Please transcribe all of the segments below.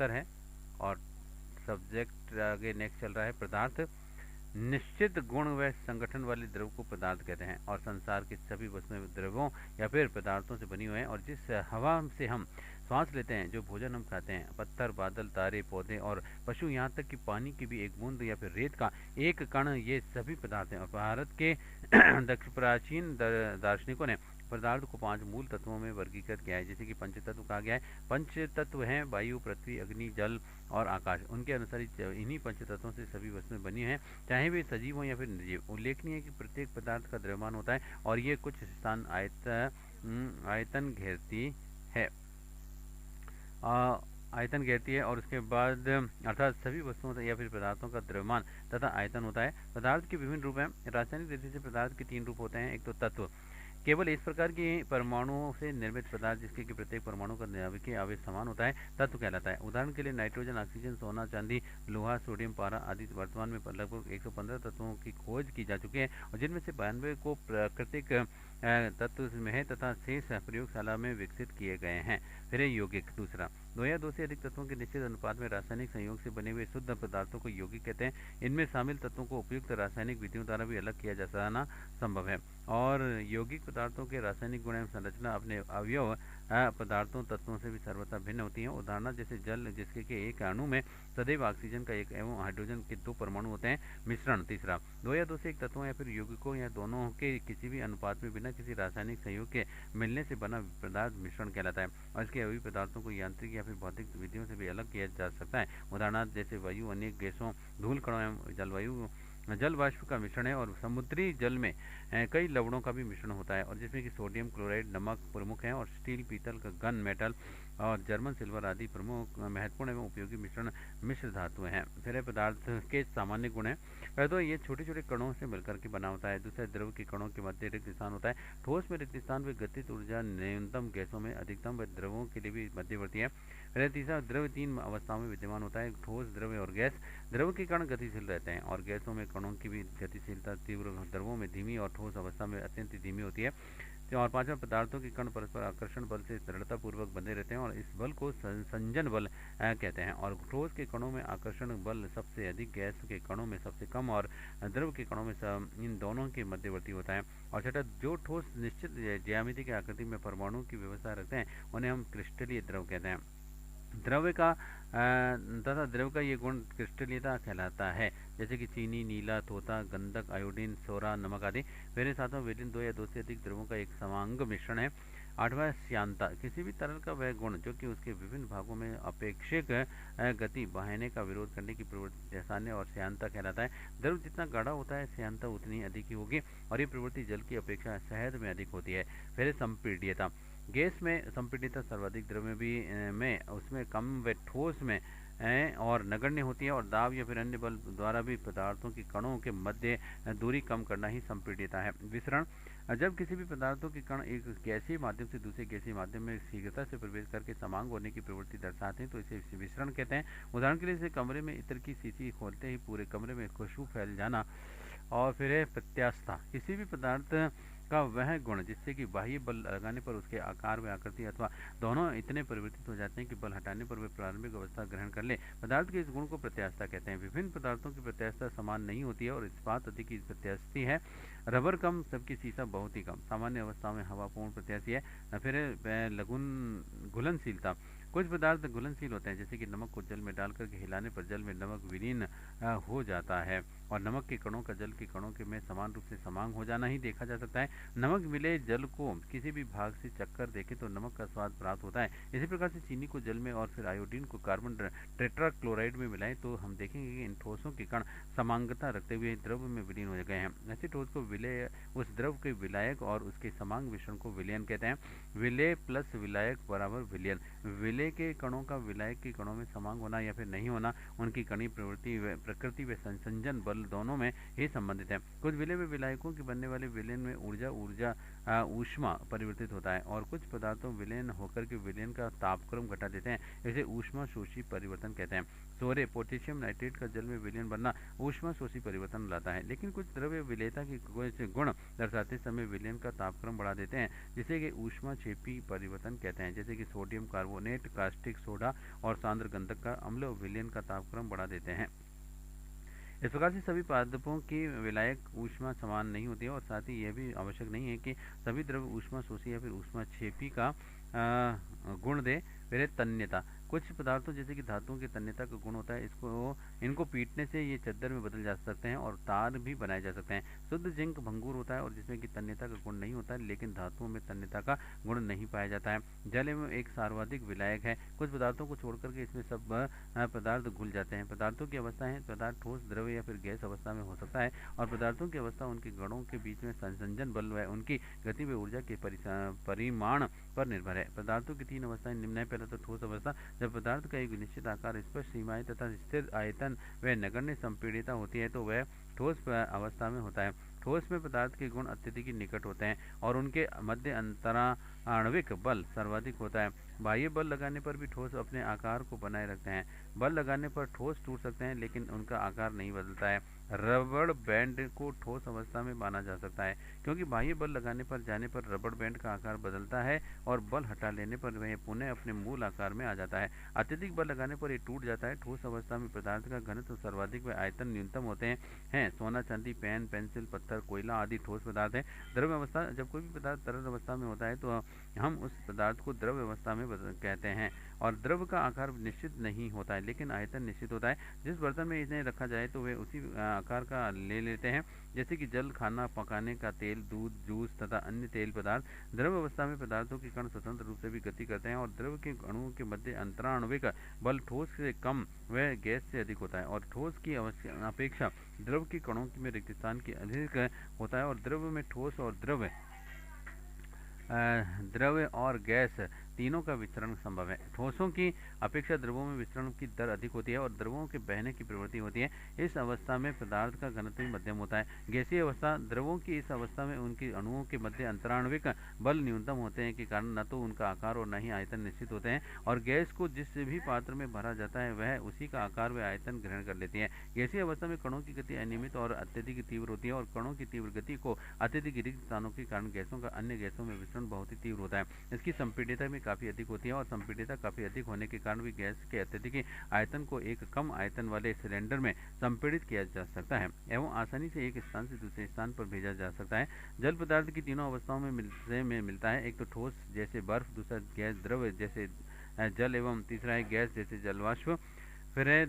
उत्तर है। और सब्जेक्ट आगे नेक्स्ट चल रहा है पदार्थ। निश्चित गुण व संगठन वाले द्रव को पदार्थ कहते हैं और संसार की सभी वस्तुएं द्रवों या फिर पदार्थों से बनी हुई हैं। और जिस हवा से हम सांस लेते हैं, जो भोजन हम खाते हैं, पत्थर, बादल, तारे, पौधे और पशु, यहाँ तक कि पानी की भी एक बूंद या फिर रेत का एक कण, ये सभी पदार्थ हैं। और भारत के प्राचीन दार्शनिकों ने पदार्थ को 5 मूल तत्वों में वर्गीकृत किया है, जैसे कि पंच तत्व कहा गया है। पंच तत्व हैं वायु, पृथ्वी, अग्नि, जल और आकाश। उनके अनुसार इन्हीं पंच तत्वों से सभी वस्तुएं बनी हैं, चाहे वे सजीव हों या फिर निर्जीव। उल्लेखनीय है कि प्रत्येक पदार्थ का द्रव्यमान होता है और ये कुछ स्थान आयतन घेरती है। आयतन कहती है। और उसके बाद अर्थात सभी वस्तुओं या फिर पदार्थों का द्रव्यमान तथा आयतन होता है। पदार्थ के विभिन्न रूप हैं। रासायनिक दृष्टि से पदार्थ के 3 रूप होते हैं। एक तो तत्व, केवल इस प्रकार के परमाणुओं से निर्मित पदार्थ जिसके कि प्रत्येक परमाणु का नाभिकीय आवेश समान होता है, तत्व कहलाता है। उदाहरण के लिए नाइट्रोजन, ऑक्सीजन, सोना, चांदी, लोहा, सोडियम, पारा आदि। वर्तमान में लगभग 115 तत्वों की खोज की जा चुकी है और जिनमें से 92 को प्राकृतिक तत्व में है तथा शेष प्रयोगशाला में विकसित किए गए हैं। फिर यौगिक दूसरा, 2 या 2 से अधिक तत्वों के निश्चित अनुपात में रासायनिक संयोग से बने हुए शुद्ध पदार्थों को यौगिक कहते हैं। इनमें शामिल तत्वों को उपयुक्त रासायनिक विधियों द्वारा भी अलग किया जाना संभव है। और यौगिक पदार्थों के रासायनिक गुण एवं संरचना अपने अवयव पदार्थों तत्वों से भी सर्वथा भिन्न होती हैं। उदाहरण जैसे जल, जिसके के एक अणु में सदैव ऑक्सीजन का एक एवं हाइड्रोजन के 2 परमाणु होते हैं। मिश्रण तीसरा, 2 या 2 से 1 तत्वों या फिर यौगिकों या दोनों के किसी भी अनुपात में बिना किसी रासायनिक संयोग के मिलने से बना पदार्थ मिश्रण कहलाता है। और इसके अवयवी पदार्थों को यांत्रिक या फिर भौतिक विधियों से भी अलग किया जा सकता है। उदाहरण जैसे वायु अनेक गैसों, धूल कणों एवं जलवायु जल वाष्प का मिश्रण है। और समुद्री जल में कई लवणों का भी मिश्रण होता है और जिसमें कि सोडियम क्लोराइड, नमक प्रमुख हैं। और स्टील, पीतल का गन मेटल और जर्मन सिल्वर आदि प्रमुख महत्वपूर्ण एवं उपयोगी मिश्र धातुएं हैं। फिर पदार्थ के सामान्य गुण हैं। पहले तो ये छोटे छोटे कणों से मिलकर के बना होता है। दूसरा, द्रव के कणों के मध्य रिक्त स्थान होता है। ठोस में रिक्त स्थान व गतिज ऊर्जा न्यूनतम, गैसों में अधिकतम व द्रवों के लिए भी मध्यवर्ती है। फिर तीसरा, द्रव 3 अवस्थाओं में विद्यमान होता है, ठोस, द्रव और गैस। द्रव के कण गतिशील रहते हैं और गैसों में कणों की भी गतिशीलता तीव्र, द्रवों में धीमी और ठोस अवस्था में अत्यंत धीमी होती है। और पांचवा, पदार्थों के कण परस्पर आकर्षण बल से दृढ़ता पूर्वक बंधे रहते हैं और इस बल को संजन बल कहते हैं। और ठोस के कणों में आकर्षण बल सबसे अधिक, गैस के कणों में सबसे कम और द्रव के कणों में इन दोनों के मध्यवर्ती होता है। और छठा, जो ठोस निश्चित ज्यामिति की आकृति में परमाणु की व्यवस्था रखते हैं उन्हें हम क्रिस्टलीय द्रव कहते हैं। द्रव्य का तथा द्रव का ये गुण क्रिस्टलीयता कहलाता है, जैसे कि चीनी, नीला, तोता, गंधक, आयोडीन, सोरा, नमक आदि। मेरे साथ में वेलिन 2 या 2 से अधिक द्रवों का एक समांग मिश्रण है। 8वां, श्यानता, किसी भी तरल का वह गुण जो कि उसके विभिन्न भागों में अपेक्षिक गति बहाने का विरोध करने की प्रवृत्ति सान्य और श्यानता कहलाता है। द्रव जितना गाढ़ा होता है श्यानता उतनी अधिक ही होगी और ये प्रवृत्ति जल की अपेक्षा शहद में अधिक होती है। फिर संपीड्यता, गैस में संपीडितता सर्वाधिक, द्रव में भी में उसमें कम व ठोस में और नगण्य होती है। और दाब या फिर अन्य बल द्वारा भी पदार्थों के कणों के मध्य दूरी कम करना ही संपीडितता है। विसरण, जब किसी भी पदार्थों के कण एक गैसीय माध्यम से दूसरे गैसीय माध्यम में शीघ्रता से प्रवेश करके समांग होने की प्रवृत्ति दर्शाते हैं तो इसे विसरण कहते हैं। उदाहरण के लिए जैसे कमरे में इत्र की शीशी खोलते ही पूरे कमरे में खुशबू फैल जाना। और फिर है प्रत्यास्थता, किसी भी पदार्थ का वह गुण जिससे कि बाह्य बल लगाने पर उसके आकार व आकृति अथवा दोनों इतने परिवर्तित हो जाते हैं कि बल हटाने पर वे प्रारंभिक अवस्था ग्रहण कर ले, पदार्थ के इस गुण को प्रत्यास्थता कहते हैं। विभिन्न पदार्थों की प्रत्यास्थता समान नहीं होती है और इस्पात अधिक की प्रत्यास्थी है, रबर कम, सबकी शीशा बहुत ही कम। सामान्य अवस्था में हवा पूर्ण प्रत्याशी है। फिर लगुन घुलनशीलता, कुछ पदार्थ घुलनशील होते हैं, जैसे कि नमक को जल में डालकर के हिलाने पर जल में नमक विलीन हो जाता है और नमक के कणों का जल के कणों के में समान रूप से समांग हो जाना ही देखा जा सकता है। नमक मिले जल को किसी भी भाग से चक्कर देखें तो नमक का स्वाद प्राप्त होता है। इसी प्रकार से चीनी को जल में और फिर आयोडीन को कार्बन टेट्राक्लोराइड में मिलाएं तो हम देखेंगे कि इन ठोसों के कण समांगता रखते हुए द्रव में विलीन हो गए हैं। ऐसे ठोस को विलय, उस द्रव के विलायक और उसके समांग मिश्रण को विलयन कहते हैं। विलय प्लस विलायक बराबर विलयन। विलय के कणों का विलायक के कणों में समांग होना या फिर नहीं होना उनकी कणी प्रकृति व संसंजन बल बल दोनों में ही संबंधित है। कुछ विलेय में विलायकों के बनने वाले विलयन में ऊर्जा ऊष्मा परिवर्तित होता है और कुछ पदार्थों विलयन होकर के विलयन का तापक्रम घटा देते हैं। इसे ऊष्मा शोषी परिवर्तन कहते हैं। सोरे पोटेशियम नाइट्रेट का जल में विलयन बनना ऊष्मा शोषी परिवर्तन लाता है, लेकिन कुछ द्रव्य विलेयता के कुछ गुण दर्शाते समय विलयन का तापक्रम बढ़ा देते हैं, जिसे कि ऊष्मा क्षेपी परिवर्तन कहते हैं। जैसे कि सोडियम कार्बोनेट, कास्टिक सोडा और सांद्र गंधक का अम्ल विलयन का तापक्रम बढ़ा देते हैं। इस प्रकार से सभी पादपों की विलायक ऊष्मा समान नहीं होती है और साथ ही यह भी आवश्यक नहीं है कि सभी द्रव्य ऊष्मा शोषी या फिर ऊष्मा क्षेपी का गुण दे। फिर तन्यता, कुछ पदार्थों जैसे कि धातुओं की तन्यता का गुण होता है, इनको पीटने से ये चद्दर में बदल जा सकते हैं और तार भी बनाए जा सकते हैं। शुद्ध जिंक भंगुर होता है और जिसमें कि तन्यता का गुण नहीं होता है, लेकिन धातुओं में तन्यता का गुण नहीं पाया जाता है। जल एवं एक सर्वाधिक विलायक है। कुछ पदार्थों को छोड़कर के इसमें सब पदार्थ घुल जाते हैं। पदार्थों की अवस्था है, पदार्थ ठोस, द्रव्य या फिर गैस अवस्था में हो सकता है और पदार्थों की अवस्था उनके गणों के बीच में संसंजन बल व उनकी गति व ऊर्जा के परिमाण पर निर्भर है। पदार्थों की तीन अवस्थाएं निम्न है। पहला तो ठोस अवस्था, जब पदार्थ का एक निश्चित आकार, स्पष्ट सीमाएं तथा स्थिर आयतन व नगण्य संपीड़ितता होती है तो वह ठोस अवस्था में होता है। ठोस में पदार्थ के गुण अत्यधिक निकट होते हैं और उनके मध्य अंतराणविक बल सर्वाधिक होता है। बाह्य बल लगाने पर भी ठोस अपने आकार को बनाए रखते हैं। बल लगाने पर ठोस टूट सकते हैं लेकिन उनका आकार नहीं बदलता है। रबड़ बैंड को ठोस अवस्था में माना जा सकता है क्योंकि बाह्य बल लगाने पर जाने पर रबड़ बैंड का आकार बदलता है और बल हटा लेने पर वह पुनः अपने मूल आकार में आ जाता है। अत्यधिक बल लगाने पर ये टूट जाता है। ठोस अवस्था में पदार्थ का घनत्व सर्वाधिक व आयतन न्यूनतम होते हैं। सोना, चांदी, पेन, पेंसिल, पत्थर, कोयला आदि ठोस पदार्थ है। द्रव्य अवस्था, जब कोई भी पदार्थ तरल अवस्था में होता है तो हम उस पदार्थ को द्रव्य अवस्था में कहते हैं और द्रव्य का आकार निश्चित नहीं होता है लेकिन आयतन निश्चित होता है। जिस बर्तन में इन्हें रखा जाए तो वे उसी आकार का ले लेते हैं, जैसे कि जल, खाना पकाने का तेल, दूध, जूस तथा अन्य तेल पदार्थ। द्रव्य अवस्था में पदार्थों के कण स्वतंत्र रूप से भी गति करते हैं और द्रव्य के अणुओं के मध्य अंतराणविक बल ठोस से कम व गैस से अधिक होता है और ठोस की अपेक्षा द्रव्य के कणों में रिक्त स्थान की अधिक होता है और द्रव्य में ठोस और द्रव्य और गैस तीनों का विचरण संभव है। ठोसों की अपेक्षा द्रवों में विचरण की दर अधिक होती है और द्रवों के बहने की प्रवृत्ति होती है। इस अवस्था में पदार्थ का घनत्व मध्यम होता है। गैसीय अवस्था, द्रवों की इस अवस्था में उनकी अणुओं के मध्य अंतराणविक बल न्यूनतम होते हैं के कारण न तो उनका आकार और न ही आयतन निश्चित होते हैं और गैस को जिस भी पात्र में भरा जाता है वह उसी का आकार व आयतन ग्रहण कर लेती है। गैसीय अवस्था में कणों की गति अनियमित और अत्यधिक तीव्र होती है और कणों की तीव्र गति को अत्यधिक रिक्त स्थानों के कारण गैसों का अन्य गैसों में विचरण बहुत ही तीव्र होता है। इसकी संपीड़ितता में काफी अधिक होती है और संपीड़ितता काफी अधिक होने के कारण भी गैस के अत्यधिक आयतन को एक कम आयतन वाले सिलेंडर में संपीड़ित किया जा सकता है एवं आसानी से एक स्थान से दूसरे स्थान पर भेजा जा सकता है। जल पदार्थ की तीनों अवस्थाओं में मिलता है। एक तो ठोस जैसे बर्फ, दूसरा गैस द्रव्य जैसे जल एवं तीसरा है गैस जैसे जलवाष्प। फिर है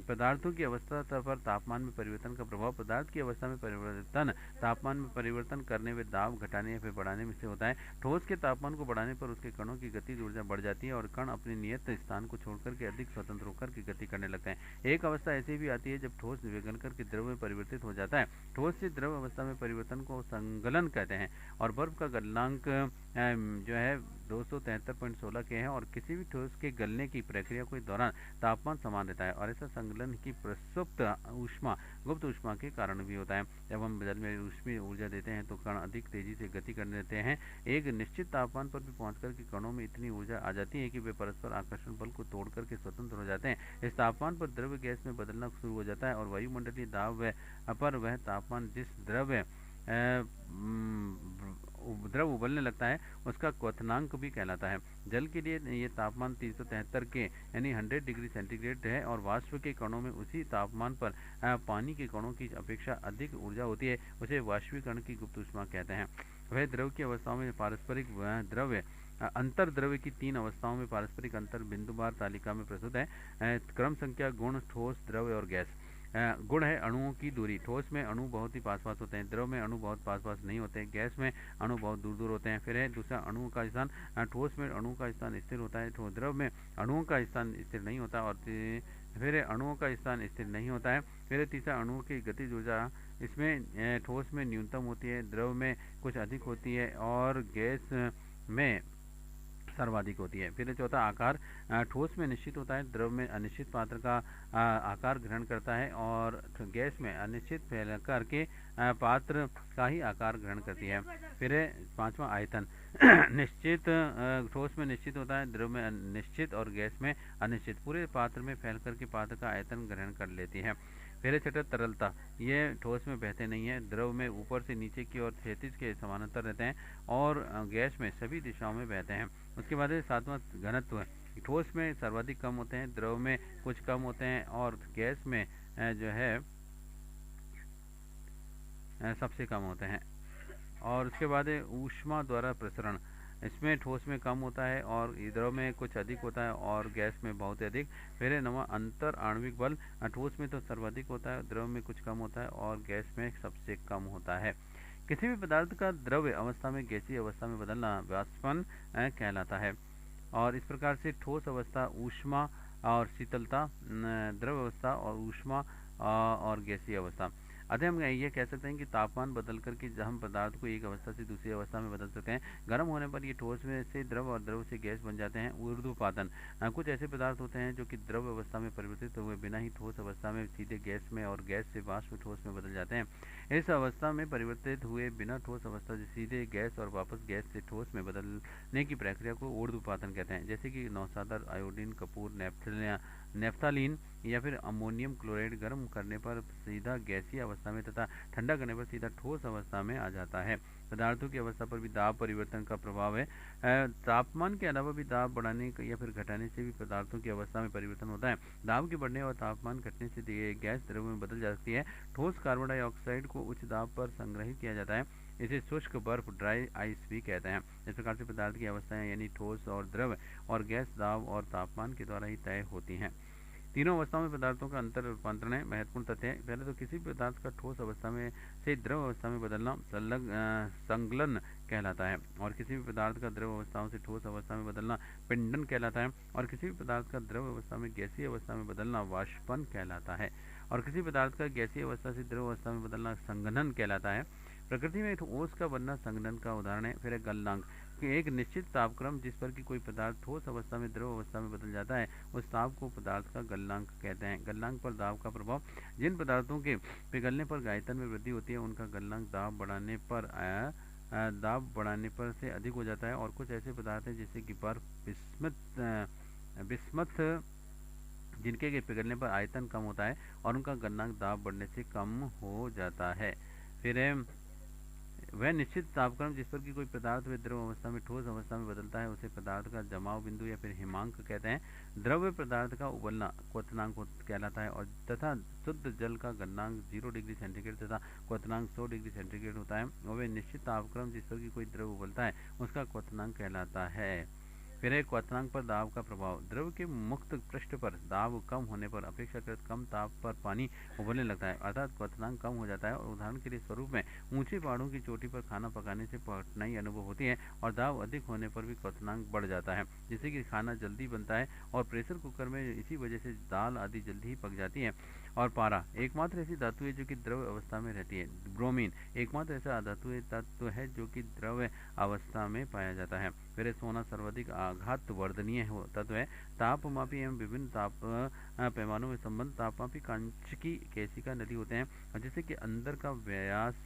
पदार्थों की अवस्था पर तापमान में परिवर्तन का प्रभाव। पदार्थ की अवस्था में परिवर्तन तापमान में परिवर्तन करने व दाब घटाने या फिर बढ़ाने में से होता है। ठोस के तापमान को बढ़ाने पर उसके कणों की गतिज ऊर्जा बढ़ जाती है और कण अपने नियत स्थान को छोड़कर के अधिक स्वतंत्र होकर के गति करने लगते हैं। एक अवस्था ऐसी भी आती है जब ठोस विघटन करके द्रव में परिवर्तित हो जाता है। ठोस से द्रव अवस्था में परिवर्तन को संगलन कहते हैं और बर्फ का गलनांक जो है 273.16 के हैं और किसी भी ठोस के गलने की प्रक्रिया के दौरान तापमान समान रहता है और ऐसा संगलन की प्रसुप्त ऊष्मा गुप्त ऊष्मा के कारण भी होता है। जब हम जल में ऊष्मीय ऊर्जा देते हैं तो कण अधिक तेजी से गति करने देते हैं। एक निश्चित तापमान पर भी पहुंचकर के कणों में इतनी ऊर्जा आ जाती है कि वे परस्पर आकर्षण बल को तोड़ करके स्वतंत्र हो जाते हैं। इस तापमान पर द्रव्य गैस में बदलना शुरू हो जाता है और वायुमंडलीय दाब पर वह तापमान जिस द्रव्य उबलने लगता है उसका क्वथनांक भी कहलाता है। जल के लिए ये तापमान 373 के यानी 100 डिग्री सेंटीग्रेड है और वाष्प के कणों में उसी तापमान पर पानी के कणों की अपेक्षा अधिक ऊर्जा होती है। उसे वाष्पीकरण की गुप्त ऊष्मा कहते हैं। वह द्रव की अवस्थाओं में पारस्परिक द्रव्य अंतर द्रव्य की तीन अवस्थाओं में पारस्परिक अंतर बिंदुवार तालिका में प्रस्तुत है। क्रम संख्या गुण, ठोस, द्रव्य और गैस। गुण है अणुओं की दूरी। ठोस में अणु बहुत ही पास पास होते हैं, द्रव में अणु बहुत पास पास नहीं होते हैं, गैस में अणु बहुत दूर दूर होते हैं। फिर है दूसरा अणुओं का स्थान। ठोस में अणुओं का स्थान स्थिर होता है, द्रव में अणुओं का स्थान स्थिर नहीं होता और फिर अणुओं का स्थान स्थिर नहीं होता है। फिर तीसरा अणुओं की गतिज ऊर्जा इसमें ठोस में न्यूनतम होती है, द्रव में कुछ अधिक होती है और गैस में सर्वाधिक होती है। फिर चौथा आकार, ठोस में निश्चित होता है, द्रव में अनिश्चित पात्र का आकार ग्रहण करता है, और गैस में अनिश्चित फैलाकर के पात्र का ही आकार ग्रहण करती है। फिर है पांचवा आयतन। निश्चित ठोस में निश्चित होता है, द्रव में निश्चित और गैस में अनिश्चित, पूरे पात्र में फैलकर के पात्र का आयतन ग्रहण कर लेती है। फिर छठा तरलता, ये ठोस में बहते नहीं है, द्रव में ऊपर से नीचे की ओर क्षैतिज के समानांतर रहते हैं, और गैस में सभी दिशाओं में बहते हैं। उसके बाद सातवां घनत्व, ठोस में सर्वाधिक कम होते हैं, द्रव में कुछ कम होते हैं, और गैस में जो है सबसे कम होते हैं। और उसके बाद ऊष्मा द्वारा प्रसरण, इसमें ठोस में कम होता है और द्रव में कुछ अधिक होता है और गैस में बहुत अधिक। फिर है नवा अंतर आणविक बल, ठोस में तो सर्वाधिक होता है, द्रव में कुछ कम होता है और गैस में सबसे कम होता है। किसी भी पदार्थ का द्रव्य अवस्था में गैसीय अवस्था में बदलना वाष्पन कहलाता है। और इस प्रकार से ठोस अवस्था ऊष्मा और शीतलता, द्रव अवस्था और ऊष्मा और गैसीय अवस्था। अतः हम ये कह सकते हैं कि तापमान बदल करके हम पदार्थ को एक अवस्था से दूसरी अवस्था में बदल सकते हैं। गर्म होने पर ये ठोस में से द्रव और द्रव से गैस बन जाते हैं। ऊर्ध्वपातन, कुछ ऐसे पदार्थ होते हैं जो कि द्रव अवस्था में परिवर्तित हुए बिना ही ठोस अवस्था में सीधे गैस में और गैस से वाष्प ठोस में बदल जाते हैं। इस अवस्था में परिवर्तित हुए बिना ठोस अवस्था से सीधे गैस और वापस गैस से ठोस में बदलने की प्रक्रिया को ऊर्ध्वपातन कहते हैं। जैसे कि नौशादर, आयोडीन, कपूर, नेफ्थालीन या फिर अमोनियम क्लोराइड गर्म करने पर सीधा गैसीय अवस्था में तथा ठंडा करने पर सीधा ठोस अवस्था में आ जाता है। पदार्थों की अवस्था पर भी दाब परिवर्तन का प्रभाव है। तापमान के अलावा भी दाब बढ़ाने या फिर घटाने से भी पदार्थों की अवस्था में परिवर्तन होता है। दाब के बढ़ने और तापमान घटने से गैस द्रव में बदल जाती है। ठोस कार्बन डाइऑक्साइड को उच्च दाब पर संग्रहित किया जाता है। इसे शुष्क बर्फ, ड्राई आइस भी कहते हैं। इस प्रकार से पदार्थ की अवस्थाएं यानी ठोस और द्रव और गैस दाब और तापमान के द्वारा ही तय होती हैं। तीनों अवस्थाओं में पदार्थों का अंतर रूपांतरण है महत्वपूर्ण तथ्य है। पहले तो किसी भी पदार्थ का ठोस अवस्था में से द्रव अवस्था में बदलना संगलन कहलाता है, और किसी भी पदार्थ का द्रव अवस्थाओं से ठोस अवस्था में बदलना पिंडन कहलाता है, और किसी भी पदार्थ का द्रव अवस्था में गैसीय अवस्था में बदलना वाष्पन कहलाता है, और किसी पदार्थ का गैसीय अवस्था से द्रव अवस्था में बदलना संघनन कहलाता है। प्रकृति में ठोस का बनना संघनन का उदाहरण है। फिर गलनांक, एक निश्चित तापक्रम जिस पर कि कोई पदार्थ ठोस अवस्था में द्रव अवस्था में बदल जाता है, उस ताप को पदार्थ का गलनांक कहते हैं। गलनांक पर दाब का प्रभाव, जिन पदार्थों के पिघलने पर आयतन में वृद्धि होती है उनका गलनांक दाब बढ़ाने पर से अधिक हो जाता है, और कुछ ऐसे पदार्थ हैं जैसे कि बर्फ, बिस्मथ जिनके के पिघलने पर आयतन कम होता है और उनका गलनांक दाब बढ़ने से कम हो जाता है। फिर वह निश्चित तापक्रम जिस पर कि कोई पदार्थ व द्रव अवस्था में ठोस अवस्था में बदलता है उसे पदार्थ का जमाव बिंदु या फिर हिमांक कहते हैं। द्रव्य पदार्थ का उबलना क्वथनांक कहलाता है, और तथा शुद्ध जल का गलनांक 0 डिग्री सेंटीग्रेड तथा क्वथनांक 100 डिग्री सेंटीग्रेड होता है। और वह निश्चित तापक्रम जिस पर कि कोई द्रव उबलता है उसका क्वथनांक कहलाता है। फिर एक क्वथनांक पर दाब का प्रभाव, द्रव के मुक्त पृष्ठ पर दाब कम होने पर अपेक्षाकृत कम ताप पर पानी उबलने लगता है, अर्थात क्वथनांक कम हो जाता है। और उदाहरण के लिए स्वरूप में ऊंचे पहाड़ों की चोटी पर खाना पकाने से कठिनाई अनुभव होती है और दाब अधिक होने पर भी क्वथनांक बढ़ जाता है, जिससे कि खाना जल्दी बनता है, और प्रेशर कुकर में इसी वजह से दाल आदि जल्दी ही पक जाती है। और पारा एकमात्र ऐसी धातु है जो कि द्रव अवस्था में रहती है। ब्रोमीन एकमात्र ऐसा धातु तत्व है जो कि द्रव अवस्था में पाया जाता है। फिर सोना सर्वाधिक आघात वर्धनीय तत्व है। तापमापी एवं विभिन्न ताप पैमानों में संबंध तापमापी कांचकी केशिका नली होते हैं, जिससे कि अंदर का व्यास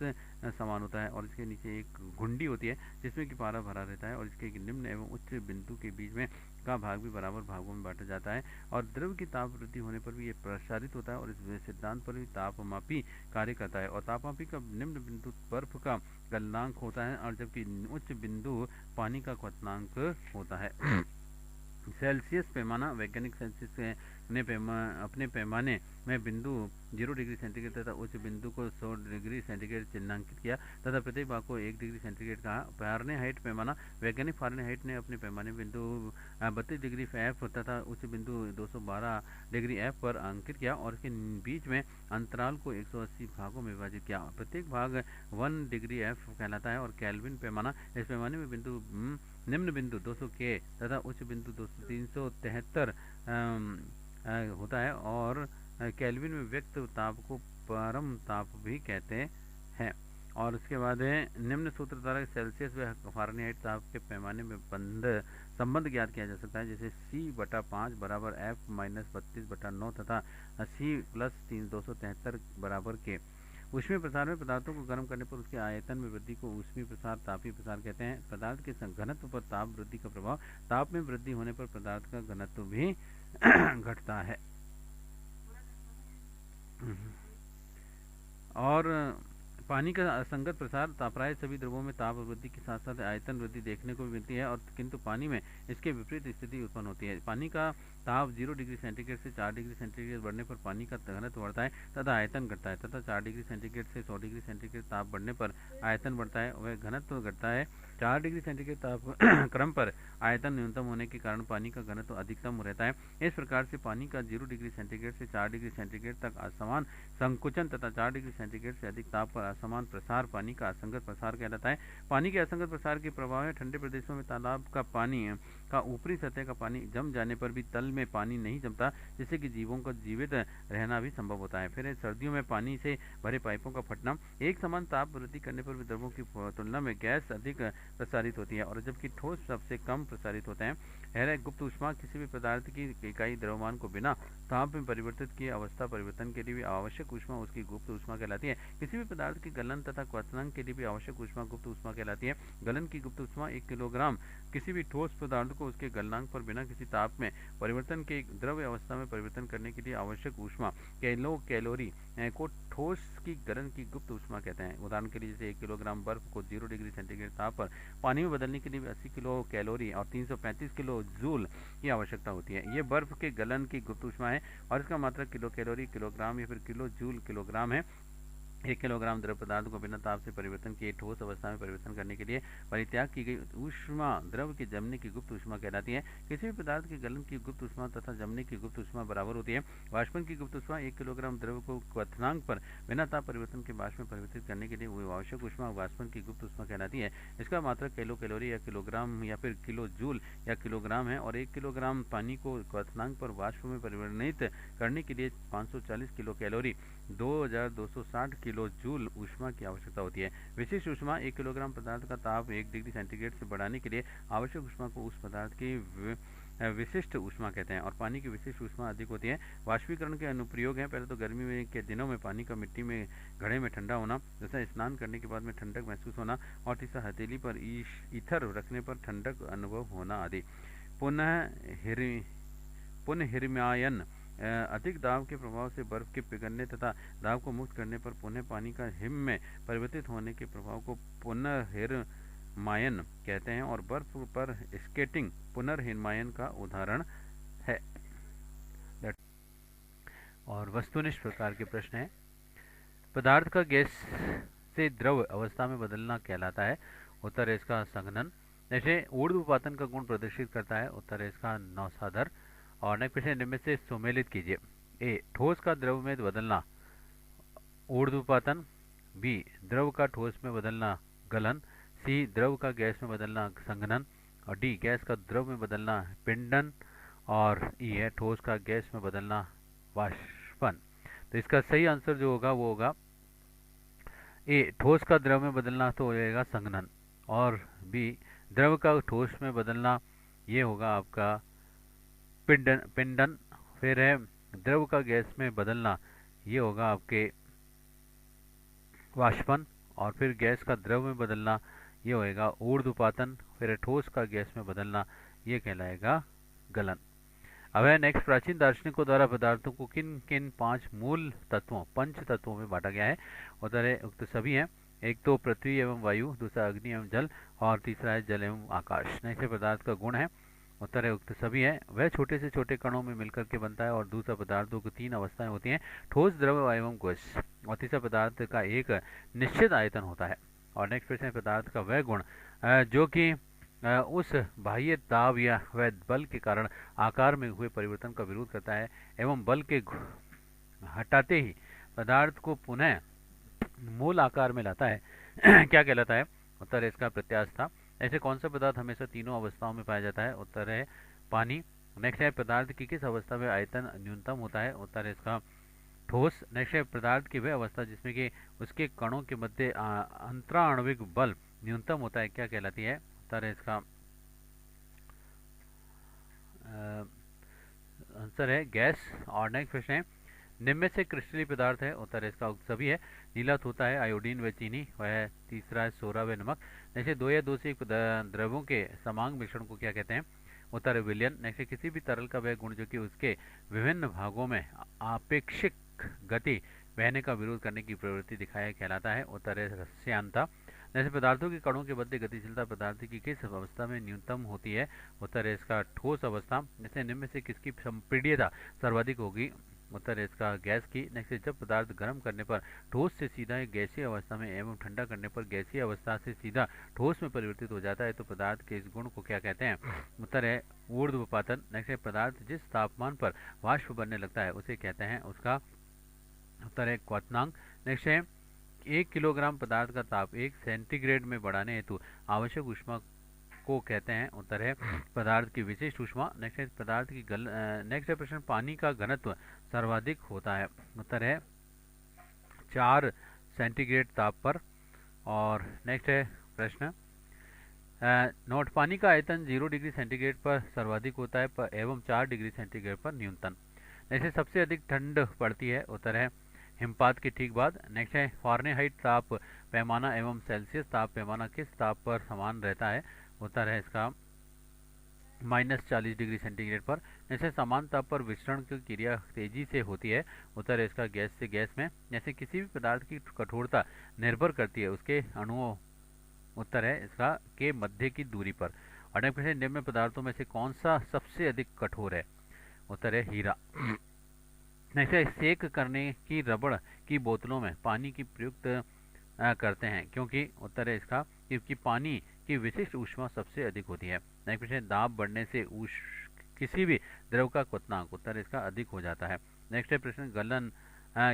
समान होता है और इसके नीचे एक घुंडी होती है जिसमें कि पारा भरा रहता है, और इसके निम्न एवं उच्च बिंदु के बीच में का भाग भी बराबर भागों में बांटा जाता है। और द्रव की ताप वृद्धि होने पर भी ये प्रसारित होता है और इस सिद्धांत पर भी तापमापी कार्य करता है। और तापमापी का निम्न बिंदु बर्फ का गलनांक होता है, और जबकि उच्च बिंदु पानी का क्वथनांक होता है। सेल्सियस पैमाना, वैज्ञानिक सेल्सियस ने अपने पैमाने में बिंदु 0 डिग्री सेंटीग्रेड तथा उच्च बिंदु को 100 डिग्री सेंटीग्रेड चिन्हांकित किया तथा प्रत्येक भाग को 1 डिग्री सेंटीग्रेड कहा। फ़ारेनहाइट पैमाना, वैज्ञानिक फ़ारेनहाइट ने अपने पैमाने बिंदु 32 डिग्री एफ तथा उच्च बिंदु 212 डिग्री एफ पर अंकित किया और इसके बीच में अंतराल को 180 भागों में विभाजित किया। प्रत्येक भाग 1 डिग्री एफ कहलाता है। और केल्विन पैमाना, इस पैमाने में बिंदु निम्न बिंदु 200 के तथा उच्च बिंदु 373 होता है, और केल्विन में व्यक्त ताप को परम ताप भी कहते हैं। और उसके बाद है निम्न सूत्र द्वारा सेल्सियस व फ़ारेनहाइट ताप के पैमाने में संबंध ज्ञात किया जा सकता है, जैसे C/5 बराबर F-32/9 तथा C+273 बराबर के। ऊष्मीय प्रसार में पदार्थों को गर्म करने पर उसके आयतन में वृद्धि को ऊष्मीय प्रसार, तापीय प्रसार कहते हैं। पदार्थ के घनत्व पर ताप वृद्धि का प्रभाव, ताप में वृद्धि होने पर पदार्थ का घनत्व भी घटता है। और पानी का असंगत प्रसार, प्राय सभी द्रवों में ताप वृद्धि के साथ साथ आयतन वृद्धि देखने को भी मिलती है, और किंतु पानी में इसके विपरीत स्थिति उत्पन्न होती है। पानी का ताप 0 डिग्री सेंटीग्रेड से 4 डिग्री सेंटीग्रेड बढ़ने पर पानी का घनत्व बढ़ता है तथा आयतन घटता है, तथा 4 डिग्री सेंटीग्रेड से 100 डिग्री सेंटीग्रेड ताप बढ़ने पर आयतन बढ़ता है वह घनत्व घटता है। 4 डिग्री सेंटीग्रेड ताप क्रम पर आयतन न्यूनतम होने के कारण पानी का घनत्व अधिकतम रहता है। इस प्रकार से पानी का 0 डिग्री सेंटीग्रेड से 4 डिग्री सेंटीग्रेड तक असमान संकुचन तथा 4 डिग्री सेंटीग्रेड से अधिक ताप पर असमान प्रसार पानी का असंगत प्रसार कहलाता है। पानी के असंगत प्रसार के प्रभाव है ठंडे प्रदेशों में तालाब का पानी का ऊपरी सतह का पानी जम जाने पर भी तल में पानी नहीं जमता, जिससे कि जीवों का जीवित रहना भी संभव होता है। फिर सर्दियों में पानी से भरे पाइपों का फटना, एक समान ताप वृद्धि करने पर भी द्रवों की तुलना में गैस अधिक प्रसारित होती है और जबकि ठोस सबसे कम प्रसारित होते हैं। गुप्त ऊष्मा किसी भी पदार्थ की इकाई द्रव्यमान को बिना ताप में परिवर्तित किए अवस्था परिवर्तन के लिए भी आवश्यक ऊष्मा उसकी गुप्त ऊष्मा कहलाती है। किसी भी पदार्थ की गलन तथा क्वथनांक के लिए भी आवश्यक ऊष्मा गुप्त ऊष्मा कहलाती है। गलन की गुप्त ऊष्मा 1 किलोग्राम किसी भी ठोस पदार्थ को उसके गलनांक पर बिना किसी ताप में परिवर्तन के द्रव्य अवस्था में परिवर्तन करने के लिए आवश्यक ऊष्मा कैलोरी को ठोस की गलन की गुप्त ऊष्मा कहते हैं। उदाहरण के लिए जैसे 1 किलोग्राम बर्फ को 0 डिग्री सेंटीग्रेड ताप पर पानी में बदलने के लिए 80 किलो कैलोरी और 335 किलो जूल की आवश्यकता होती है। ये बर्फ के गलन की गुप्त ऊष्मा है और इसका मात्रक किलो कैलोरी किलोग्राम या फिर किलो जूल किलोग्राम है। 1 किलोग्राम द्रव पदार्थ को बिना ताप से परिवर्तन किए ठोस अवस्था में परिवर्तन करने के लिए परित्याग की गई ऊष्मा द्रव के जमने की गुप्त ऊष्मा कहलाती है। किसी भी पदार्थ के गलन की गुप्त ऊष्मा तथा जमने की गुप्त ऊष्मा बराबर होती है। वाष्पन की गुप्त ऊष्मा 1 किलोग्राम द्रव को क्वथनांक पर बिना ताप परिवर्तन के वाष्प में परिवर्तित करने के लिए वो आवश्यक ऊष्मा वाष्पन की गुप्त ऊष्मा कहलाती है। इसका मात्रक किलो कैलोरी या किलोग्राम या फिर किलो जूल या किलोग्राम है और 1 किलोग्राम पानी को क्वथनांक पर वाष्प में परिवर्तित करने के लिए 540 किलो कैलोरी 2260 किलो जूल ऊष्मा की आवश्यकता होती है। विशिष्ट ऊष्मा 1 किलोग्राम पदार्थ का ताप 1 डिग्री सेंटीग्रेड से बढ़ाने के लिए आवश्यक ऊष्मा को उस पदार्थ की विशिष्ट ऊष्मा कहते हैं और पानी की विशिष्ट ऊष्मा अधिक होती है। वाष्पीकरण के अनुप्रयोग हैं। पहले तो गर्मी के दिनों में पानी का मिट्टी में घड़े में ठंडा होना, जैसा स्नान करने के बाद में ठंडक महसूस होना, और तीसरा हथेली पर ईथर रखने पर ठंडक अनुभव होना आदि। पुनः हिरमायन अधिक दाब के प्रभाव से बर्फ के पिघलने तथा दाब को मुक्त करने पर पुनः पानी का हिम में परिवर्तित होने के प्रभाव को पुनर्हिरमायन कहते हैं और बर्फ पर स्केटिंग पुनर्हिरमायन का उदाहरण है। और वस्तुनिष्ठ प्रकार के प्रश्न है। पदार्थ का गैस से द्रव अवस्था में बदलना कहलाता है। उत्तर है इसका संघनन। जैसे ऊर्ध्वपातन का गुण प्रदर्शित करता है। उत्तर है इसका नौसादर। और नेक्स्ट क्वेश्चन इनमें से सुमेलित कीजिए। ए, ठोस का द्रव में बदलना ऊर्ध्वपातन, बी, द्रव का ठोस में बदलना गलन, सी, द्रव का गैस में बदलना संघनन, और डी, गैस का द्रव में बदलना पिंडन, और ई है ठोस का गैस में बदलना वाष्पन। तो इसका सही आंसर जो होगा वो होगा ए, ठोस का द्रव में बदलना तो हो जाएगा संघनन, और बी, द्रव का ठोस में बदलना ये होगा आपका पिंडन। फिर है द्रव का गैस में बदलना ये होगा आपके वाष्पन, और फिर गैस का द्रव में बदलना ये होएगा ऊर्ध्वपातन। फिर ठोस का गैस में बदलना ये कहलाएगा गलन। अब है नेक्स्ट, प्राचीन दार्शनिकों द्वारा पदार्थों को किन किन 5 मूल तत्वों पंच तत्वों में बांटा गया है। उत्तर है उक्त सभी हैं। एक तो पृथ्वी एवं वायु, दूसरा अग्नि एवं जल, और तीसरा है जल एवं आकाश। नेक्स्ट पदार्थ का गुण है। उत्तर है उक्त सभी है। वह छोटे से छोटे कणों में मिलकर के बनता है। और दूसरा पदार्थों की 3 अवस्थाएं होती हैं, ठोस, द्रव एवं गैस। और तीसरा पदार्थ का एक निश्चित आयतन होता है। और नेक्स्ट प्रश्न है पदार्थ का वह गुण जो कि उस बाह्य दाब या वह बल के कारण आकार में हुए परिवर्तन का विरोध करता है एवं बल के हटाते ही पदार्थ को पुनः मूल आकार में लाता है क्या कहलाता है। उत्तर है इसका प्रत्यास्था। ऐसे कौन सा पदार्थ हमेशा तीनों अवस्थाओं में पाया जाता है। उत्तर है पानी। नेक्स्ट है पदार्थ की किस अवस्था में आयतन न्यूनतम होता है। उत्तर है इसका ठोस निश्चय पदार्थ की वह अवस्था जिसमें कि उसके कणों के मध्य अंतराण्विक बल न्यूनतम होता है क्या कहलाती है? उत्तर है इसका आंसर है गैस। और नेक्स्ट प्रश्न है, निम्न में से क्रिस्टलीय पदार्थ है? उत्तर है इसका सभी है। नीला होता है आयोडीन व चीनी, वह तीसरा है सोडा व नमक। जैसे दो या दो से एक द्रव्यों के समांग मिश्रण को क्या कहते हैं? उत्तर है विलयन। नेक्स्ट किसी भी तरल का वह गुण जो कि उसके विभिन्न भागों में आपेक्षिक गति बहने का विरोध करने की प्रवृत्ति दिखाया कहलाता है। उत्तर है रस्यांता। जैसे पदार्थों के कणों के मध्य गतिशीलता पदार्थ की किस अवस्था में न्यूनतम होती है? उत्तर है इसका ठोस अवस्था। जैसे निम्न में से किसकी संपीड्यता सर्वाधिक होगी? उत्तर है इसका गैस की। नेक्स्ट, जब पदार्थ गर्म करने पर ठोस से सीधा एक गैसीय अवस्था में एवं ठंडा करने पर गैसीय अवस्था से सीधा ठोस में परिवर्तित हो जाता है तो पदार्थ के इस गुण को क्या कहते हैं? उत्तर है ऊर्ध्वपातन। नेक्स्ट, पदार्थ जिस तापमान पर वाष्प बनने लगता है उसे कहते हैं उसका उत्तर है क्वथनांक। नेक्स्ट है 1 किलोग्राम पदार्थ का ताप 1 सेंटीग्रेड में बढ़ाने हेतु आवश्यक ऊष्मा को कहते हैं? उत्तर है पदार्थ की विशिष्ट ऊष्मा। नेक्स्ट है पदार्थ की नेक्स्ट है प्रश्न, पानी का घनत्व सर्वाधिक होता है? उत्तर है 4 सेंटीग्रेड ताप पर। और नेक्स्ट है प्रश्न, नोट, पानी का आयतन 0 डिग्री सेंटीग्रेड पर सर्वाधिक होता है एवं 4 डिग्री सेंटीग्रेड पर न्यूनतम। नेक्स्ट है सबसे अधिक ठंड पड़ती है? उत्तर है हिमपात के ठीक बाद। नेक्स्ट है फारेनहाइट ताप पैमाना एवं सेल्सियस ताप पैमाना किस ताप पर समान रहता है? उत्तर है इसका -40 डिग्री सेंटीग्रेड पर। जैसे समान ताप पर विचरण की क्रिया तेजी से होती है? उत्तर है इसका गैस से गैस में। जैसे किसी भी पदार्थ की कठोरता निर्भर करती है उसके अणुओं, उत्तर है इसका के मध्य की दूरी पर। और नेक्स्ट क्वेश्चन, निम्न पदार्थों में से कौन सा सबसे अधिक कठोर है? उत्तर है हीरा। नेक्स्ट, सेक करने की रबड़ की बोतलों में पानी की प्रयुक्त करते हैं क्योंकि? उत्तर है इसका क्योंकि पानी की विशिष्ट ऊष्मा सबसे अधिक होती है। नेक्स्ट क्वेश्चन, दाब बढ़ने से किसी भी द्रव का क्वथनांक, उत्तर है इसका अधिक हो जाता है। नेक्स्ट है प्रश्न, गलन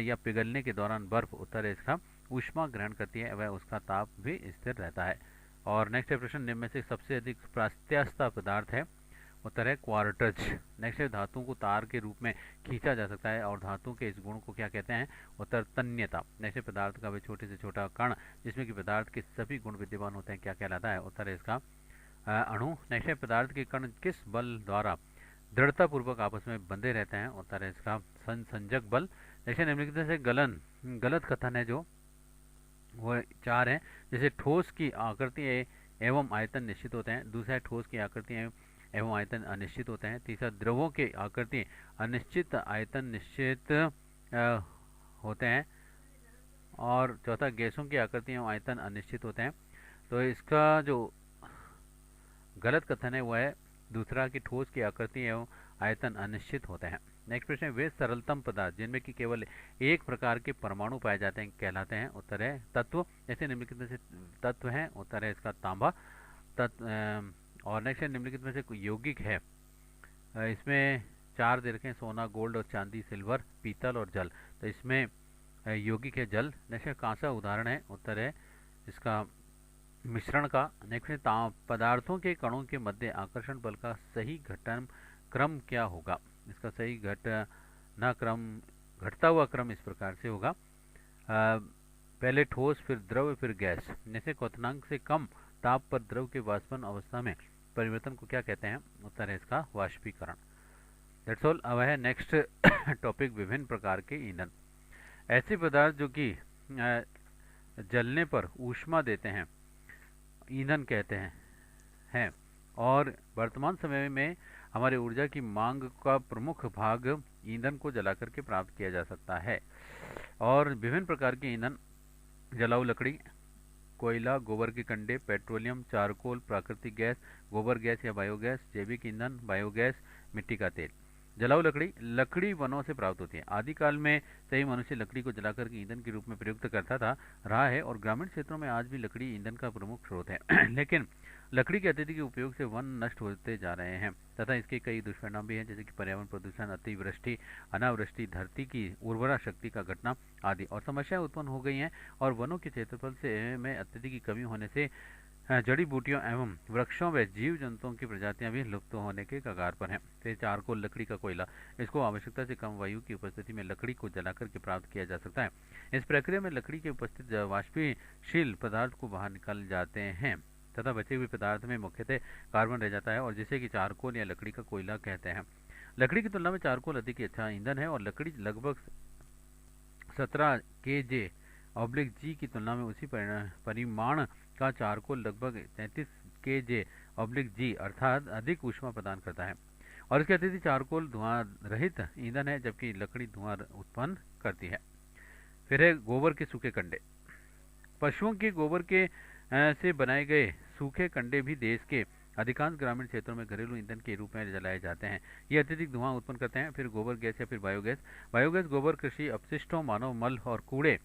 या पिघलने के दौरान बर्फ, उत्तर है इसका ऊष्मा ग्रहण करती है वह उसका ताप भी स्थिर रहता है। और नेक्स्ट है प्रश्न, निम्न में से सबसे अधिक प्रत्यास्थ पदार्थ है? उत्तर है क्वार्टज। नेक्स्ट है धातु को तार के रूप में खींचा जा सकता है और धातु के इस गुण को क्या कहते हैं? उत्तर तन्यता। नेक्स्ट है पदार्थ का वे छोटे से छोटा कण जिसमें कि पदार्थ के सभी गुण विद्यमान होते हैं क्या कहलाता है? उत्तर है इसका अणु। नेक्स्ट है पदार्थ के कण किस बल द्वारा दृढ़ता पूर्वक आपस में बंधे रहते हैं? उत्तर है इसका संसंजक बल। नेक्स्ट है निम्नलिखित से गलत कथन है जो वो 4 हैं। जैसे ठोस की आकृति एवं आयतन निश्चित होते हैं। दूसरा है ठोस की आकृति एवं आयतन अनिश्चित होते हैं। तीसरा, द्रवों के आकृति अनिश्चित आयतन निश्चित होते हैं। और चौथा, गैसों की आकृति एवं आयतन अनिश्चित होते हैं। तो इसका जो गलत कथन है वह है दूसरा कि ठोस की आकृति एवं आयतन अनिश्चित होते हैं। नेक्स्ट प्रश्न है, वे सरलतम पदार्थ जिनमें कि केवल एक प्रकार के परमाणु पाए जाते हैं कहलाते हैं? उत्तर है तत्व। जैसे निम्नलिखित में से तत्व हैं? उत्तर है इसका तांबा तत्व। और नेक्स्ट है निम्नलिखित में से यौगिक है? इसमें 4 दे रखे हैं, सोना, गोल्ड और चांदी, सिल्वर, पीतल और जल। तो इसमें यौगिक है जल। नेक्स्ट है कौन सा उदाहरण है? उत्तर है इसका मिश्रण का। नेक्स्ट है पदार्थों के कणों के मध्य आकर्षण बल का सही घटन क्रम क्या होगा? इसका सही घटना क्रम, घटता हुआ क्रम इस प्रकार से होगा, पहले ठोस फिर द्रव फिर गैस। जैसे क्वथनांक से कम ताप पर द्रव के वाष्पन अवस्था में परिवर्तन को क्या कहते हैं? उत्तर है इसका वाष्पीकरण। That's all. अब है नेक्स्ट टॉपिक, विभिन्न प्रकार के ईंधन। ऐसे पदार्थ जो कि जलने पर ऊष्मा देते हैं ईंधन कहते हैं और वर्तमान समय में हमारे ऊर्जा की मांग का प्रमुख भाग ईंधन को जलाकर के प्राप्त किया जा सकता है। और विभिन्न प्रकार के ईंधन, जलाऊ लकड़ी, कोयला, गोबर के कंडे, पेट्रोलियम, चारकोल, प्राकृतिक गैस, गोबर गैस या बायोगैस, जैविक ईंधन, बायोगैस, मिट्टी का तेल। जलाऊ लकड़ी वनों से प्राप्त होती है। आदिकाल में से ही मनुष्य लकड़ी को जलाकर के ईंधन के रूप में प्रयुक्त करता रहा है और ग्रामीण क्षेत्रों में आज भी लकड़ी ईंधन का प्रमुख स्रोत है। लेकिन लकड़ी के अत्यधिक उपयोग से वन नष्ट होते जा रहे हैं तथा इसके कई दुष्परिणाम भी हैं, जैसे कि पर्यावरण प्रदूषण, अतिवृष्टि, अनावृष्टि, धरती की उर्वरा शक्ति का घटना आदि और समस्याएं उत्पन्न हो गई हैं। और वनों के क्षेत्रफल से में अत्यधिक की कमी होने से जड़ी बूटियों एवं वृक्षों व जीव जंतुओं की प्रजातियां भी लुप्त होने के कगार पर हैं। फिर चारकोल लकड़ी का कोयला, इसको आवश्यकता से कम वायु की उपस्थिति में लकड़ी को जलाकर के प्राप्त किया जा सकता है। इस प्रक्रिया में लकड़ी के उपस्थित वाष्पशील पदार्थ को बाहर निकल जाते हैं तथा बचे हुए पदार्थ में मुख्यतः कार्बन रह जाता है और जिसे कि चारकोल या लकड़ी का कोयला कहते हैं। लकड़ी की तुलना में चारकोल अधिक ही अच्छा ईंधन है और लकड़ी लगभग 17 kJ ऑब्लिक जी की तुलना में उसी परिमाण का चारकोल लगभग 33 kJ ऑब्लिक जी अर्थात अधिक ऊष्मा प्रदान करता है और इसके अतिरिक्त चारकोल धुआं रहित ईंधन है जबकि लकड़ी धुआं उत्पन्न करती है। फिर है गोबर के सूखे कंडे। पशुओं के गोबर के से बनाए गए सूखे कंडे भी देश के अधिकांश ग्रामीण क्षेत्रों में घरेलू ईंधन के रूप में जलाए जाते हैं। ये अत्यधिक धुआं उत्पन्न करते हैं। फिर गोबर गैस या फिर बायोगैस। बायोगैस गोबर कृषि अपशिष्टों, मानव मल और कूड़े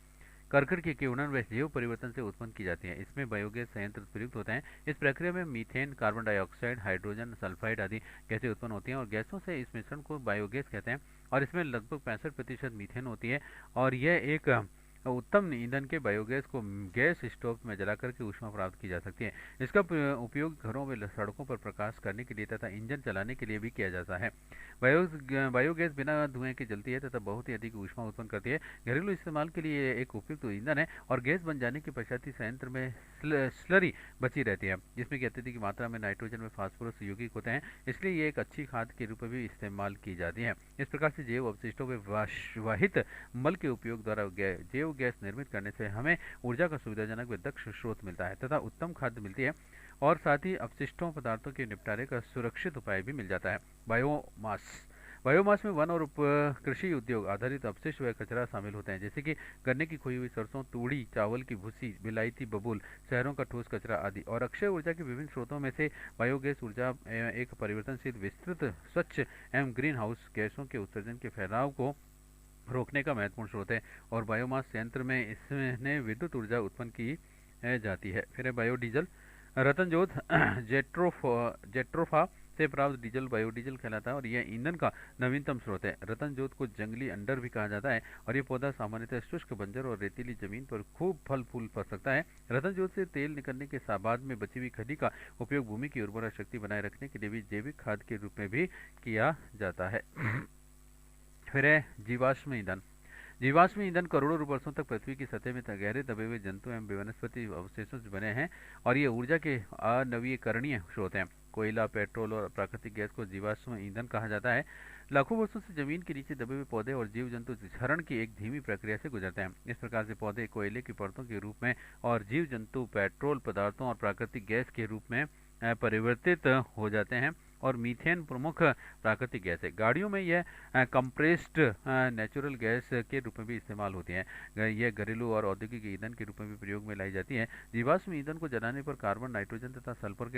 करकट के किण्वन व जैव परिवर्तन से उत्पन्न की जाती है। इसमें बायोगैस संयंत्र प्रयुक्त होते हैं। इस प्रक्रिया में methane, carbon dioxide, hydrogen sulphide आदि गैसें उत्पन्न होती हैं और गैसों से इस मिश्रण को बायोगैस कहते हैं और इसमें लगभग 65% मीथेन होती है और यह एक उत्तम ईंधन के बायोगैस को गैस स्टोव में जलाकर के ऊष्मा प्राप्त की जा सकती है। इसका उपयोग घरों में सड़कों पर प्रकाश करने के लिए तथा इंजन चलाने के लिए भी किया जाता है। बायोगैस बिना धुएं के जलती है तथा बहुत ही अधिक ऊष्मा उत्पन्न करती है। घरेलू इस्तेमाल के लिए एक उपयुक्त ईंधन है और गैस बन जाने के पश्चात ही संयंत्र में स्लरी बची रहती है जिसमें कि अत्यधिक मात्रा में नाइट्रोजन व फास्फोरस यौगिक होते हैं, इसलिए ये एक अच्छी खाद के रूप में भी इस्तेमाल की जाती है। इस प्रकार से जैव अवशिष्टों व वाहित मल के उपयोग द्वारा जैव गैस निर्मित करने से हमें ऊर्जा का सुविधाजनक व दक्ष स्रोत मिलता है तथा उत्तम खाद्य मिलती है और साथ ही अपशिष्टों पदार्थों के निपटारे का सुरक्षित उपाय भी मिल जाता है। बायोमास। बायोमास में वन और कृषि उद्योग आधारित अपशिष्ट व कचरा शामिल होते हैं जैसे कि गन्ने की खोई हुई सरसों, तूड़ी, चावल की भूसी, विलायती बबूल, शहरों का ठोस कचरा आदि और अक्षय ऊर्जा के विभिन्न स्रोतों में से बायोगैस ऊर्जा एक परिवर्तनशील, विस्तृत, स्वच्छ एवं ग्रीन हाउस गैसों के उत्सर्जन के फैलाव को रोकने का महत्वपूर्ण स्रोत है और बायोमास संयंत्र में इसने विद्युत ऊर्जा उत्पन्न की जाती है। फिर है बायोडीजल। रतनजोत जेट्रोफा से प्राप्त डीजल बायोडीजल कहलाता है और यह ईंधन का नवीनतम स्रोत है। रतनजोत को जंगली अंडर भी कहा जाता है और ये पौधा सामान्यतः शुष्क, बंजर और रेतीली जमीन पर खूब फल फूल पा सकता है। रतनजोत से तेल निकलने के बाद में बची हुई खली का उपयोग भूमि की उर्वरा शक्ति बनाए रखने के लिए भी जैविक खाद के रूप में भी किया जाता है। फिर है जीवाश्म ईंधन। जीवाश्म ईंधन करोड़ों वर्षों तक पृथ्वी की सतह में गहरे दबे हुए जंतु एवं वनस्पति अवशेषों से बने हैं और ये ऊर्जा के अनवीकरणीय स्रोत हैं। कोयला, पेट्रोल और प्राकृतिक गैस को जीवाश्म ईंधन कहा जाता है। लाखों वर्षों से जमीन के नीचे दबे हुए पौधे और जीव जंतु क्षरण की एक धीमी प्रक्रिया से गुजरते हैं। इस प्रकार से पौधे कोयले की परतों के रूप में और जीव जंतु पेट्रोल पदार्थों और प्राकृतिक गैस के रूप में परिवर्तित हो जाते हैं और मीथेन प्रमुख प्राकृतिक गैस है। गाड़ियों में यह कंप्रेस्ड नेचुरल गैस के रूप में भी इस्तेमाल होती है। यह घरेलू और औद्योगिक ईंधन के रूप में भी प्रयोग में लाई जाती है। जीवाश्म ईंधन को जलाने पर कार्बन, नाइट्रोजन तथा सल्फर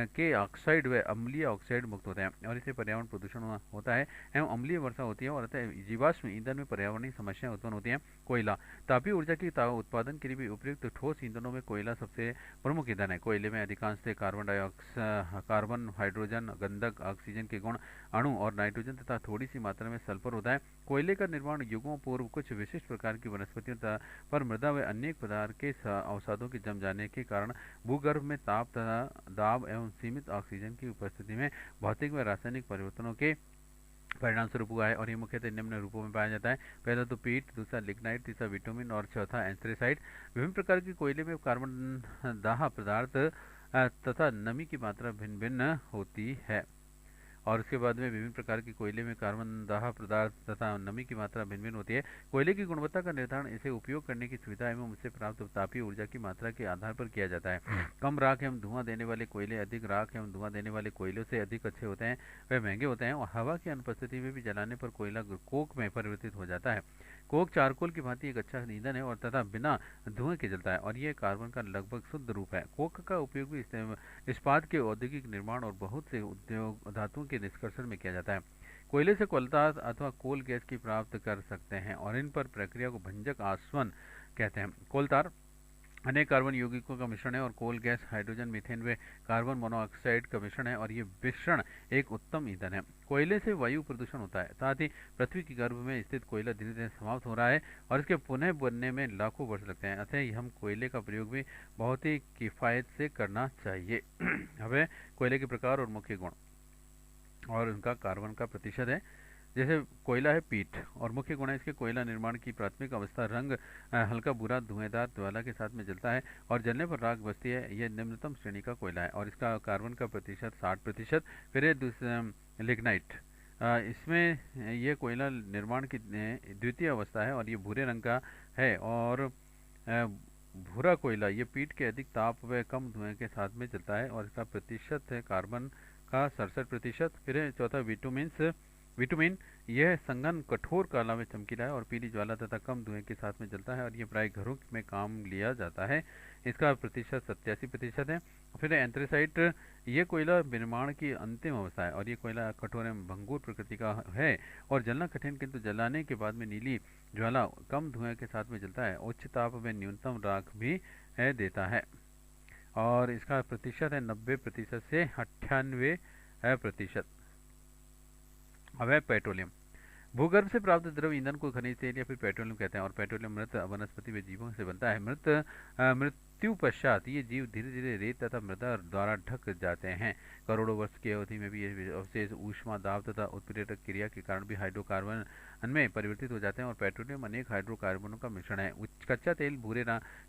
के ऑक्साइड व अम्लीय ऑक्साइड मुक्त होते हैं और इससे पर्यावरण प्रदूषण होता है एवं अम्लीय वर्षा होती है और अतः जीवाश्म ईंधन में पर्यावरणीय समस्याएं उत्पन्न होती हैं। कोयला। तापीय ऊर्जा की उत्पादन के लिए भी उपयुक्त ठोस ईंधनों में कोयला सबसे प्रमुख ईंधन है। कोयले में अधिकांश कार्बन, हाइड्रोजन, गंधक, ऑक्सीजन के गुण अणु और नाइट्रोजन तथा थोड़ी सी मात्रा में सल्फर होता है। कोयले का निर्माण युगों पूर्व कुछ विशिष्ट प्रकार की वनस्पतियों पर मृदा व अन्य पदार्थ के अवसादों के जम जाने के कारण भूगर्भ में ताप तथा दाब एवं सीमित ऑक्सीजन की उपस्थिति में भौतिक व रासायनिक परिवर्तनों के परिणाम स्वरूप हुआ है और ये मुख्यतः निम्न रूपों में पाया जाता है। पहला तो पीट, दूसरा लिग्नाइट, तीसरा विटामिन और चौथा एंथ्रेसाइट। विभिन्न प्रकार की कोयले में कार्बन दाह पदार्थ तथा नमी की मात्रा भिन्न भिन्न होती है और उसके बाद में विभिन्न प्रकार की कोयले में कार्बन दाह पदार्थ तथा नमी की मात्रा भिन्न भिन्न होती है। कोयले की गुणवत्ता का निर्धारण इसे उपयोग करने की सुविधा एवं उससे प्राप्त तापीय ऊर्जा की मात्रा के आधार पर किया जाता है। कम राख एवं धुआं देने वाले कोयले अधिक राख एवं धुआं देने वाले कोयलों से अधिक अच्छे होते हैं, वे महंगे होते हैं और हवा की अनुपस्थिति में भी जलाने पर कोयला कोक में परिवर्तित हो जाता है। कोक चारकोल की भांति एक अच्छा ईंधन है और तथा बिना धुएं के जलता है और यह कार्बन का लगभग शुद्ध रूप है। कोक का उपयोग भी इस्पात के औद्योगिक निर्माण और बहुत से उद्योग धातुओं के निष्कर्षण में किया जाता है। कोयले से कोलतार अथवा कोल गैस की प्राप्त कर सकते हैं और इन पर प्रक्रिया को भंजक आसवन कहते हैं। कोलतार अनेक कार्बन यौगिकों का मिश्रण है और कोल गैस, हाइड्रोजन, मीथेन व कार्बन मोनोऑक्साइड का मिश्रण है और ये मिश्रण एक उत्तम ईंधन है। कोयले से वायु प्रदूषण होता है, साथ ही पृथ्वी की गर्भ में स्थित कोयला धीरे धीरे समाप्त हो रहा है और इसके पुनः बनने में लाखों वर्ष लगते हैं। अतः हम कोयले का प्रयोग भी बहुत ही किफ़ायत से करना चाहिए। हमें कोयले के प्रकार और मुख्य गुण और उनका कार्बन का प्रतिशत है। जैसे कोयला है पीठ और मुख्य गुण है इसके कोयला निर्माण की प्राथमिक अवस्था रंग हल्का भूरा धुएंदार ज्वाला के साथ में जलता है और जलने पर राख बसती है। यह निम्नतम श्रेणी का कोयला है और इसका कार्बन का प्रतिशत 60%। फिर है लिग्नाइट। इसमें यह कोयला निर्माण की द्वितीय अवस्था है और ये भूरे रंग का है और भूरा कोयला ये पीठ के अधिक ताप व कम धुएं के साथ में जलता है और इसका प्रतिशत है कार्बन का 67%। फिर है चौथा विटामिन यह संघन कठोर काला में चमकीला है और पीली ज्वाला तथा कम धुएं के साथ में जलता है और ये प्राय घरों में काम लिया जाता है। इसका प्रतिशत 87% है। फिर एंथ्रेसाइट ये कोयला निर्माण की अंतिम अवस्था है और ये कोयला कठोर एवं भंगुर प्रकृति का है और जलना कठिन, किंतु जलाने के बाद में नीली ज्वाला कम धुएं के साथ में जलता है। उच्च ताप में न्यूनतम राख भी देता है और इसका प्रतिशत है 90% से 98%। अवैध पेट्रोलियम भूगर्भ से प्राप्त द्रव ईंधन को खनिज तेल या फिर पेट्रोलियम कहते हैं और पेट्रोलियम मृत वनस्पति व जीवों से बनता है। मृत्यु पश्चात ये जीव धीरे धीरे रेत तथा मृदा द्वारा ढक जाते हैं। करोड़ों वर्ष की अवधि में भी ये अवशेष ऊष्मा दाब तथा उत्प्रेरक क्रिया के कारण भी हाइड्रोकार्बन में परिवर्तित हो जाते हैं और पेट्रोलियम अनेक हाइड्रोकार्बनों का मिश्रण है। कच्चा तेल भूरे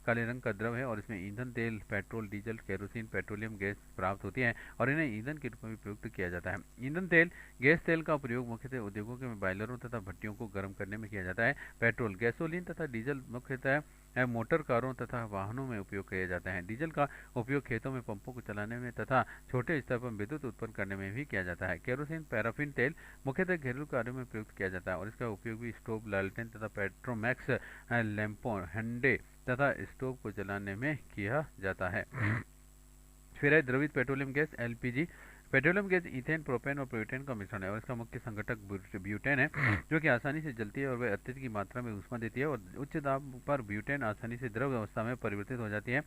काले रंग का द्रव है और इसमें ईंधन तेल, petrol, diesel, kerosene, petroleum gas प्राप्त होती है और इन्हें ईंधन के रूप में भी प्रयुक्त किया जाता है। ईंधन तेल गैस तेल का प्रयोग मुख्यतः उद्योगों के बॉयलरों तथा भट्टियों को गर्म करने में किया जाता है। पेट्रोल, गैसोलीन तथा डीजल मुख्यतः मोटर कारों तथा वाहनों में उपयोग किया जाता है। डीजल का उपयोग खेतों में पंपों को चलाने में तथा छोटे स्तर पर विद्युत उत्पन्न करने में भी किया जाता है। केरोसिन, पैराफिन तेल मुख्यतः घरेलू कार्यों में प्रयुक्त किया जाता है और इसका उपयोग भी स्टोव, लालटेन तथा पेट्रोमैक्स लैंपों, हंडे तथा स्टोव को जलाने में किया जाता है। फिर है द्रवित petroleum gas LPG. Petroleum gas ethane, propane और ब्यूटेन का मिश्रण है और इसका मुख्य संघटक ब्यूटेन है जो कि आसानी से जलती है और वह अत्यधिक मात्रा में ऊष्मा देती है और उच्च दाब पर ब्यूटेन आसानी से द्रव अवस्था में परिवर्तित हो जाती है।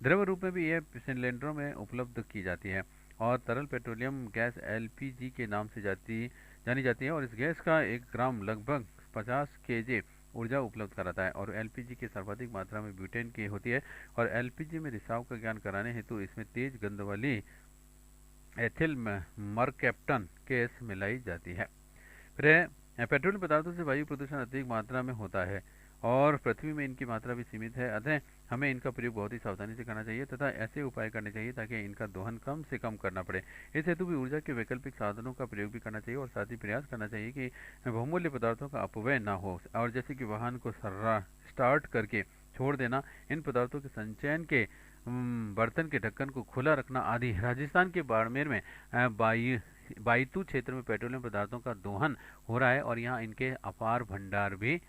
द्रव रूप में भी यह सिलेंडरों में उपलब्ध की जाती है और तरल पेट्रोलियम गैस एलपीजी के नाम से जानी जाती है और इस गैस का 1 ग्राम लगभग 50 केजे ऊर्जा उपलब्ध कराता है और एलपीजी की सर्वाधिक मात्रा में ब्यूटेन की होती है और एलपीजी में रिसाव का ज्ञान कराने हेतु इसमें तेज गंध वाली एथिल मरकैप्टन गैस मिलाई जाती है। फिर पेट्रोलियम पदार्थों से वायु प्रदूषण अधिक मात्रा में होता है और पृथ्वी में इनकी मात्रा भी सीमित है। अतः हमें इनका प्रयोग बहुत ही सावधानी से करना चाहिए तथा ऐसे उपाय करने चाहिए ताकि इनका दोहन कम से कम करना पड़े। इस हेतु भी ऊर्जा के वैकल्पिक साधनों का प्रयोग भी करना चाहिए और साथ ही प्रयास करना चाहिए कि बहुमूल्य पदार्थों का अपव्यय न हो और जैसे कि वाहन को स्टार्ट करके छोड़ देना, इन पदार्थों के संचयन के बर्तन के ढक्कन को खुला रखना आदि। राजस्थान के बाड़मेर में बायतू क्षेत्र में पेट्रोलियम पदार्थों का दोहन हो रहा है और यहाँ इनके अपार भंडार भी